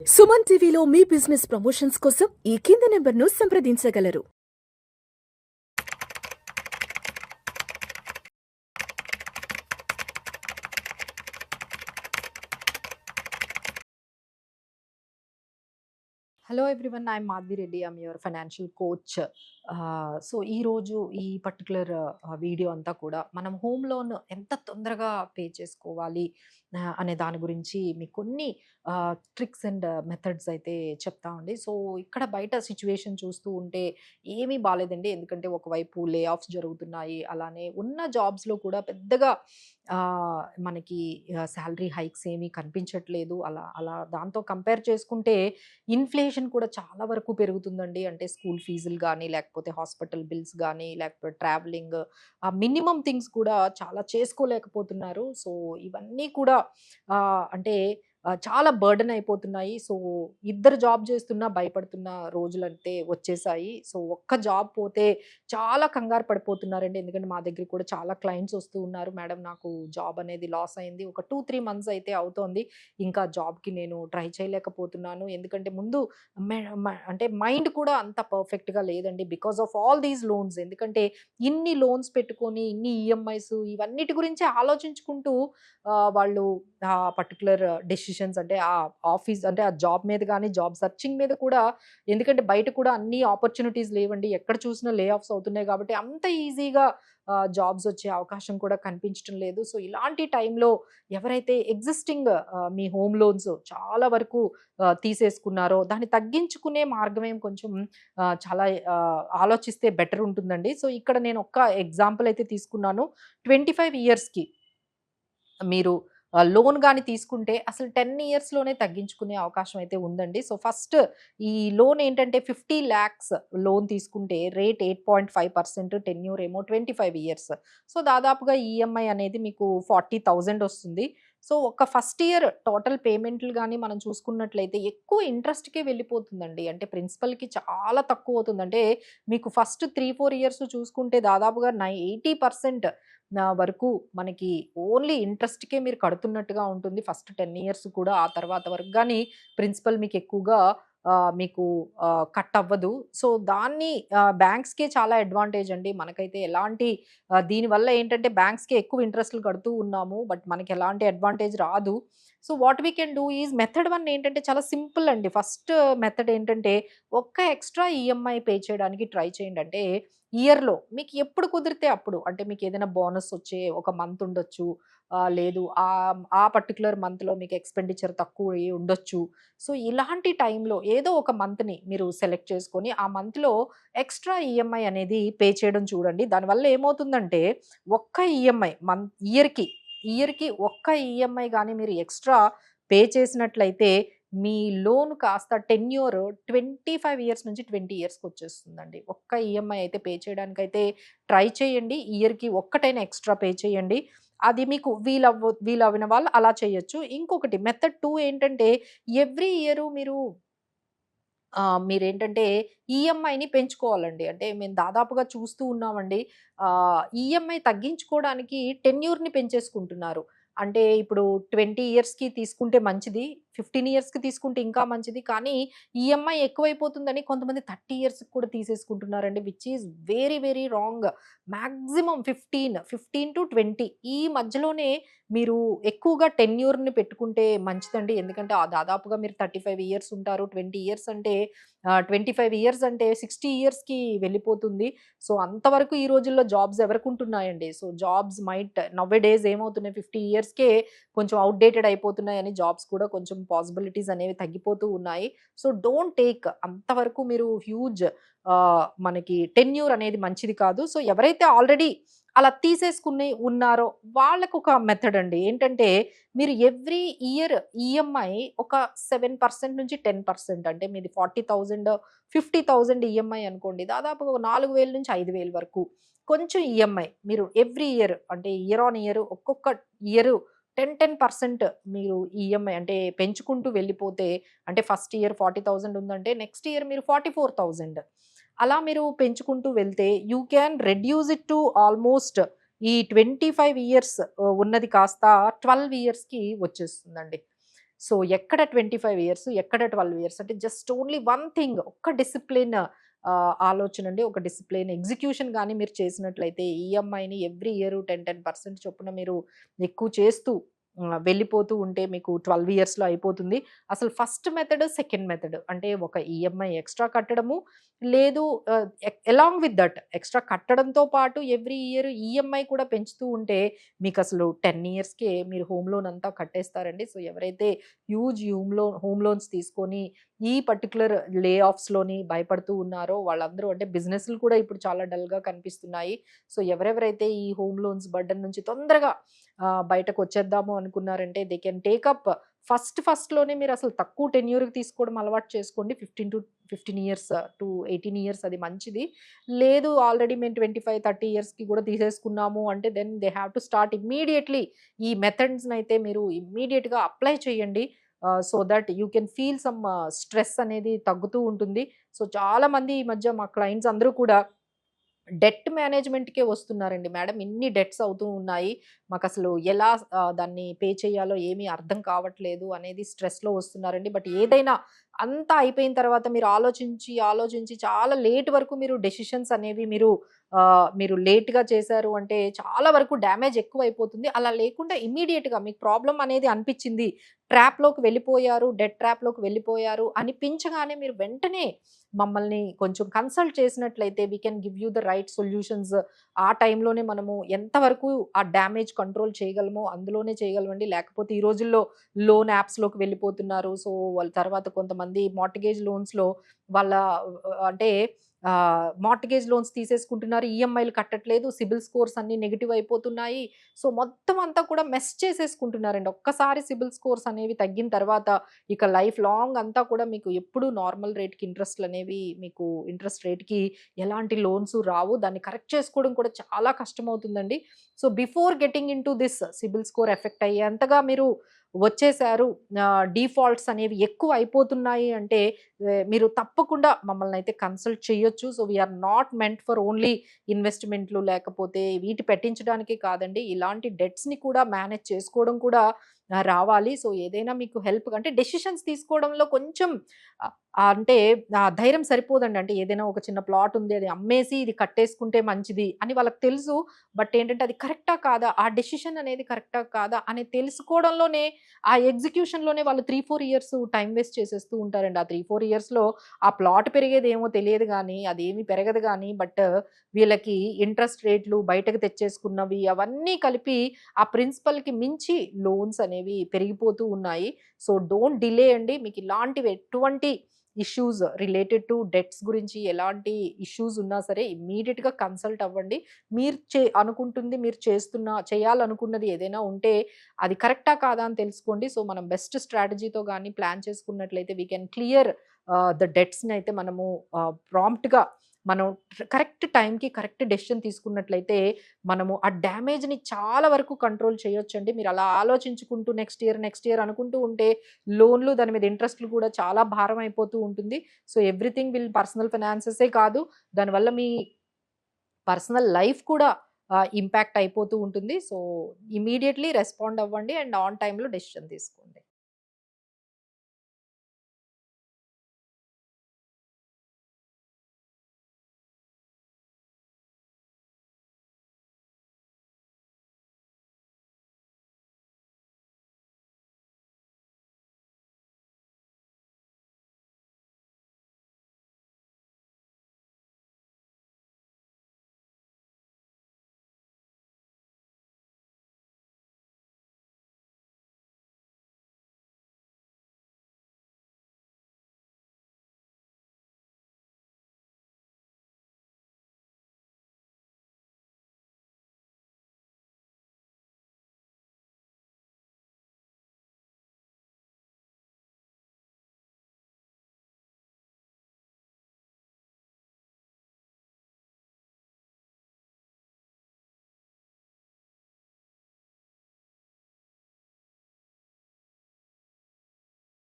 సుమన్ టీవీలో మీ business promotions కోసం ఈ కింది నెంబర్ను సంప్రదించగలరు. Hello everyone, I'm Madhavi Reddy. I'm your financial coach. So ఈరోజు ఈ పర్టికులర్ వీడియో అంతా కూడా మనం హోమ్ లోన్ ఎంత తొందరగా పే చేసుకోవాలి అనే దాని గురించి మీకు కొన్ని ట్రిక్స్ అండ్ మెథడ్స్ అయితే చెప్తామండి. సో ఇక్కడ బయట సిచ్యువేషన్ చూస్తూ ఉంటే ఏమీ బాగాలేదండి. ఎందుకంటే ఒకవైపు లే ఆఫ్స్ జరుగుతున్నాయి, అలానే ఉన్న జాబ్స్లో కూడా పెద్దగా మనకి శాలరీ హైక్స్ ఏమీ కనిపించట్లేదు. అలా అలా దాంతో కంపేర్ చేసుకుంటే ఇన్‌ఫ్లేషన్ కూడా చాలా వరకు పెరుగుతుందండి. అంటే స్కూల్ ఫీజులు గానీ, లేకపోతే హాస్పిటల్ బిల్స్ గానీ, లేకపోతే ట్రావెలింగ్, మినిమమ్ థింగ్స్ కూడా చాలా చేసుకోలేకపోతున్నారు. సో, ఇవన్నీ కూడా అంటే చాలా బర్డెన్ అయిపోతున్నాయి. సో, ఇద్దరు జాబ్ చేస్తున్నా భయపడుతున్న రోజులంటే వచ్చేసాయి. సో, ఒక్క జాబ్ పోతే చాలా కంగారు పడిపోతున్నారండి. ఎందుకంటే మా దగ్గరికి కూడా చాలా క్లయింట్స్ వస్తూ ఉన్నారు. మేడం, నాకు జాబ్ అనేది లాస్ అయింది. ఒక 2, 3 మంత్స్ అయితే అవుతోంది. ఇంకా జాబ్‌కి నేను ట్రై చేయలేకపోతున్నాను. ఎందుకంటే ముందు మె మ అంటే మైండ్ కూడా అంత పర్ఫెక్ట్‌గా లేదండి. Because of all these loans. ఎందుకంటే ఇన్ని లోన్స్ పెట్టుకొని, ఇన్ని ఈఎంఐస్ ఇవన్నిటి గురించే ఆలోచించుకుంటూ వాళ్ళు పర్టిక్యులర్ డెసిషన్స్ అంటే ఆఫీస్ అంటే ఆ జాబ్ మీద గాని, జాబ్ సెర్చింగ్ మీద కూడా, ఎందుకంటే బయట కూడా అన్ని ఆపర్చునిటీస్ లేవండి. ఎక్కడ చూసినా లే ఆఫ్స్ అవుతున్నాయి కాబట్టి అంత ఈజీగా జాబ్స్ వచ్చే అవకాశం కూడా కనిపించటం లేదు. సో, ఇలాంటి టైంలో ఎవరైతే ఎగ్జిస్టింగ్ మీ హోమ్ లోన్స్ చాలా వరకు తీసేసుకున్నారో దాన్ని తగ్గించుకునే మార్గం కొంచెం చాలా ఆలోచిస్తే బెటర్ ఉంటుందండి. సో, ఇక్కడ నేను ఒక్క ఎగ్జాంపుల్ అయితే తీసుకున్నాను. 25 ఇయర్స్‌కి మీరు లోన్ గాని తీసుకుంటే అసలు 10 ఇయర్స్‌లోనే తగ్గించుకునే అవకాశం అయితే ఉందండి. సో, ఫస్ట్ ఈ లోన్ ఏంటంటే 50,00,000 లోన్ తీసుకుంటే రేట్ 8.5%, టెన్యూర్ ఏమో 25 ఇయర్స్. సో, దాదాపుగా ఈఎంఐ అనేది మీకు 40,000 వస్తుంది. సో, ఒక ఫస్ట్ ఇయర్ టోటల్ పేమెంట్లు గాని మనం చూసుకున్నట్లయితే ఎక్కువ ఇంట్రెస్ట్‌కే వెళ్ళిపోతుందండి. అంటే ప్రిన్సిపల్‌కి చాలా తక్కువవుతుంది. అంటే మీకు ఫస్ట్ 3, 4 ఇయర్స్ చూసుకుంటే దాదాపుగా 80% వరకు మనకి ఓన్లీ ఇంట్రెస్ట్‌కే మీరు కడుతున్నట్టుగా ఉంటుంది. ఫస్ట్ 10 ఇయర్స్ కూడా. ఆ తర్వాత వరకు గాని ప్రిన్సిపల్ మీకు ఎక్కువగా మీకు కట్ అవ్వదు. సో, దాన్ని బ్యాంక్స్‌కే చాలా అడ్వాంటేజ్ అండి. మనకైతే ఎలాంటి దీనివల్ల ఏంటంటే బ్యాంక్స్‌కే ఎక్కువ ఇంట్రెస్ట్‌లు కడుతూ ఉన్నాము. బట్ మనకి ఎలాంటి అడ్వాంటేజ్ రాదు. So, what we can do is method 1 ఏంటంటే చాలా సింపుల్ అండి. ఫస్ట్ మెథడ్ ఏంటంటే ఒక్క ఎక్స్‌ట్రా ఈఎంఐ పే చేయడానికి ట్రై చేయండి. అంటే ఇయర్‌లో మీకు ఎప్పుడు కుదిరితే అప్పుడు. అంటే మీకేదైనా బోనస్ వచ్చే ఒక మంత్ ఉండొచ్చు. లేదు ఆ పర్టిక్యులర్ మంత్‌లో మీకు ఎక్స్‌పెండిచర్ తక్కువయ్యి ఉండొచ్చు. సో, ఇలాంటి టైంలో ఏదో ఒక మంత్‌ని మీరు సెలెక్ట్ చేసుకొని, ఆ మంత్‌లో ఎక్స్‌ట్రా ఈఎంఐ అనేది పే చేయడం చూడండి. దానివల్ల ఏమవుతుందంటే, ఒక్క ఈఎంఐ ఇయర్‌కి ఒక్క ఈఎంఐ గాని మీరు ఎక్స్‌ట్రా పే చేసినట్లయితే, మీ లోన్ కాస్త టెన్యూర్ 25 ఇయర్స్ నుంచి 20 ఇయర్స్‌కొచ్చేస్తుందండి. ఒక్క ఈఎంఐ అయితే పే చేయడానికైతే ట్రై చేయండి. ఇయర్‌కి ఒక్కటైనా ఎక్స్‌ట్రా పే చేయండి. అది మీకు వీలవ్విన వాళ్ళు అలా చేయొచ్చు. ఇంకొకటి మెథడ్ 2 ఏంటంటే, ఎవ్రీ ఇయరు మీరేంటంటే ఈఎంఐని పెంచుకోవాలండి. అంటే మేము దాదాపుగా చూస్తూ ఉన్నామండి. ఈఎంఐ తగ్గించుకోవడానికి టెన్యూర్‌ని పెంచేసుకుంటున్నారు. అంటే ఇప్పుడు 20 ఇయర్స్‌కి తీసుకుంటే మంచిది. 15 ఇయర్స్‌కి తీసుకుంటే ఇంకా మంచిది. కానీ ఈఎంఐ ఎక్కువైపోతుందని కొంతమంది 30 ఇయర్స్‌కి కూడా తీసేసుకుంటున్నారండి. Which is very, very wrong. Maximum 15-20 ఈ మధ్యలోనే మీరు ఎక్కువగా టెన్యూర్‌ని పెట్టుకుంటే మంచిదండి. ఎందుకంటే దాదాపుగా మీరు 35 ఇయర్స్ ఉంటారు. 20 ఇయర్స్ అంటే 25 ఇయర్స్ అంటే 60 ఇయర్స్‌కి వెళ్ళిపోతుంది. సో, అంతవరకు ఈ రోజుల్లో జాబ్స్ ఎవరికుంటున్నాయండి. So, jobs might nowadays ఏమవుతున్నాయి, 50 ఇయర్స్‌కే కొంచెం ఔట్‌డేటెడ్ అయిపోతున్నాయని జాబ్స్ కూడా కొంచెం పాసిబిలిటీస్ అనేవి తగ్గిపోతూ ఉన్నాయి. సో, డోంట్ టేక్ అంతవరకు మీరు హ్యూజ్ మనకి టెన్యూర్ అనేది మంచిది కాదు. సో, ఎవరైతే ఆల్రెడీ అలా తీసేసుకుని ఉన్నారో వాళ్ళకొక మెథడ్ అండి. ఏంటంటే, మీరు ఎవ్రీ ఇయర్ ఈఎంఐ ఒక 7% నుంచి 10%, అంటే మీది 40,000, 50,000 ఈఎంఐ అనుకోండి. దాదాపుగా ఒక 4,000 నుంచి 5,000 వరకు కొంచెం ఈఎంఐ మీరు ఎవ్రీ ఇయర్, అంటే ఇయర్ ఆన్ ఇయర్ ఒక్కొక్క ఇయర్ 10% మీరు ఈఎంఐ అంటే పెంచుకుంటూ వెళ్ళిపోతే, అంటే ఫస్ట్ ఇయర్ 40,000 ఉందంటే నెక్స్ట్ ఇయర్ మీరు 44,000 అలా మీరు పెంచుకుంటూ వెళ్తే you can reduce it to almost ఈ 25 ఇయర్స్ ఉన్నది కాస్త 12 ఇయర్స్‌కి వచ్చేస్తుందండి. సో ఎక్కడ 25 ఇయర్స్, ఎక్కడ 12 ఇయర్స్ అంటే జస్ట్ ఓన్లీ వన్ థింగ్, ఒక్క డిసిప్లిన్ ఆలోచన అండి. ఒక డిసిప్లిన్ ఎగ్జిక్యూషన్ గాని మీరు చేసినట్లయితే ఈఎంఐని ఎవ్రీ ఇయర్ 10% చొప్పున మీరు ఎక్కువ చేస్తూ వెళ్ళిపోతూ ఉంటే మీకు 12 ఇయర్స్‌లో అయిపోతుంది. అసలు ఫస్ట్ మెథడ్, సెకండ్ మెథడ్ అంటే ఒక ఈఎంఐ ఎక్స్‌ట్రా కట్టడము, లేదు అలాంగ్ విత్ దట్ ఎక్స్‌ట్రా కట్టడంతో పాటు ఎవ్రీ ఇయర్ ఈఎంఐ కూడా పెంచుతూ ఉంటే మీకసలు 10 ఇయర్స్‌కే మీరు హోమ్ లోన్ అంతా కట్టేస్తారండి. సో ఎవరైతే హ్యూజ్ హోమ్ లోన్స్ తీసుకొని ఈ పర్టిక్యులర్ లే ఆఫ్స్‌లోని భయపడుతూ ఉన్నారో వాళ్ళందరూ, అంటే బిజినెస్‌లు కూడా ఇప్పుడు చాలా డల్‌గా కనిపిస్తున్నాయి. సో ఎవరెవరైతే ఈ హోమ్ లోన్స్ బర్డెన్ నుంచి తొందరగా బయటకొచ్చేద్దాము అనుకున్నారంటే దే కెన్ టేక్ అప్ ఫస్ట్‌లోనే మీరు అసలు తక్కువ టెన్యూర్‌కి తీసుకోవడం అలవాటు చేసుకోండి. 15 ఇయర్స్ టు 18 ఇయర్స్ అది మంచిది. లేదు ఆల్రెడీ మేము 25, 30 ఇయర్స్‌కి కూడా తీసేసుకున్నాము అంటే then they have to start immediately ఈ మెథడ్స్‌నైతే మీరు ఇమ్మీడియేట్‌గా అప్లై చేయండి. So that you can feel some stress అనేది తగ్గుతూ ఉంటుంది. సో చాలామంది ఈ మధ్య మా క్లయింట్స్ అందరూ కూడా డెట్ మేనేజ్‌మెంట్‌కే వస్తున్నారండి. మేడం ఇన్ని డెట్స్ అవుతూ ఉన్నాయి. మాకసలు ఎలా దాన్ని పే చేయాలో ఏమీ అర్థం కావట్లేదు అనేది స్ట్రెస్‌లో వస్తున్నారండి. బట్ ఏదైనా అంతా అయిపోయిన తర్వాత మీరు ఆలోచించి చాలా లేట్ వరకు మీరు డెసిషన్స్ అనేవి మీరు లేట్‌గా చేశారు అంటే చాలా వరకు డ్యామేజ్ ఎక్కువైపోతుంది. అలా లేకుండా ఇమ్మీడియేట్‌గా మీకు ప్రాబ్లమ్ అనేది అనిపిచ్చింది. ట్రాప్‌లోకి వెళ్ళిపోయారు, డెట్ ట్రాప్‌లోకి వెళ్ళిపోయారు అనిపించగానే మీరు వెంటనే మమ్మల్ని కొంచెం కన్సల్ట్ చేసినట్లయితే we can give you the right solutions. ఆ టైంలోనే మనము ఎంతవరకు ఆ డ్యామేజ్ కంట్రోల్ చేయగలమో అందులోనే చేయగలమండి. లేకపోతే ఈ రోజుల్లో లోన్ యాప్స్‌లోకి వెళ్ళిపోతున్నారు. సో, వాళ్ళ తర్వాత కొంతమంది మార్ట్‌గేజ్ లోన్స్‌లో వాళ్ళ అంటే మార్ట్‌గేజ్ లోన్స్ తీసేసుకుంటున్నారు. ఈఎంఐలు కట్టట్లేదు. సిబిల్ స్కోర్స్ అన్నీ నెగెటివ్ అయిపోతున్నాయి. సో, మొత్తం అంతా కూడా మెస్ చేసేసుకుంటున్నారండి. ఒక్కసారి సిబిల్ స్కోర్స్ అనేవి తగ్గిన తర్వాత ఇక లైఫ్ లాంగ్ అంతా కూడా మీకు ఎప్పుడూ నార్మల్ రేట్‌కి ఇంట్రెస్ట్‌లనేవి మీకు ఇంట్రెస్ట్ రేట్‌కి ఎలాంటి లోన్స్ రావు. దాన్ని కరెక్ట్ చేసుకోవడం కూడా చాలా కష్టమవుతుందండి. So, before getting into this CIBIL score effect అయ్యేంతగా మీరు వచ్చేసారు. డిఫాల్ట్స్ అనేవి ఎక్కువ అయిపోతున్నాయి అంటే మీరు తప్పకుండా మమ్మల్నయితే కన్సల్ట్ చేయొచ్చు. So, we are not meant for only ఇన్వెస్ట్‌మెంట్‌లు లేకపోతే వీటి పెట్టించడానికే కాదండి. ఇలాంటి డెట్స్‌ని కూడా మేనేజ్ చేసుకోవడం కూడా రావాలి. సో, ఏదైనా మీకు హెల్ప్ అంటే డెసిషన్స్ తీసుకోవడంలో కొంచెం ఆహ్, అంటే ధైర్యం సరిపోదండి. అంటే ఏదైనా ఒక చిన్న ప్లాట్ ఉంది. అది అమ్మేసి ఇది కట్టేసుకుంటే మంచిది అని వాళ్ళకి తెలుసు. బట్ ఏంటంటే అది కరెక్టా కాదా? ఆ డెసిషన్ అనేది కరెక్టా కాదా? అని తెలుసుకోవడంలోనే ఆ ఎగ్జిక్యూషన్‌లోనే వాళ్ళు 3, 4 ఇయర్స్ టైమ్ వేస్ట్ చేసేస్తూ ఉంటారండి. ఆ 3, 4 ఇయర్స్‌లో ఆ ప్లాట్ పెరిగేదేమో తెలియదు గానీ, అదేమి పెరగదు గానీ, బట్ వీళ్ళకి ఇంట్రెస్ట్ రేట్లు బయటకు తెచ్చేసుకున్నవి అవన్నీ కలిపి ఆ ప్రిన్సిపల్‌కి మించి లోన్స్ అనేవి పెరిగిపోతూ ఉన్నాయి. సో, డోంట్ డిలే అండి. మీకు ఇలాంటివి ఎటువంటి ఇష్యూస్ రిలేటెడ్ టు డెట్స్ గురించి ఎలాంటి ఇష్యూస్ ఉన్నా సరే ఇమ్మీడియేట్‌గా కన్సల్ట్ అవ్వండి. మీరు చేయాలనుకున్నది ఏదైనా ఉంటే అది కరెక్టా కాదా అని తెలుసుకోండి. సో, మనం బెస్ట్ స్ట్రాటజీతో గాని ప్లాన్ చేసుకున్నట్లయితే వి కెన్ క్లియర్ ద డెట్స్‌నయితే మనము ప్రాంప్ట్‌గా మనం కరెక్ట్ టైంకి కరెక్ట్ డెసిషన్ తీసుకున్నట్లయితే మనము ఆ డ్యామేజ్‌ని చాలా వరకు కంట్రోల్ చేయొచ్చండి. మీరు అలా ఆలోచించుకుంటూ నెక్స్ట్ ఇయర్ అనుకుంటూ ఉంటే లోన్‌లు దాని మీద ఇంట్రెస్ట్‌లు కూడా చాలా భారం అయిపోతూ ఉంటుంది. సో, ఎవ్రీథింగ్ పర్సనల్ ఫైనాన్సెసే కాదు. దానివల్ల మీ పర్సనల్ లైఫ్ కూడా ఇంపాక్ట్ అయిపోతూ ఉంటుంది. సో, ఇమ్మీడియేట్‌లీ రెస్పాండ్ అవ్వండి అండ్ ఆన్ టైమ్‌లో డెసిషన్ తీసుకోండి.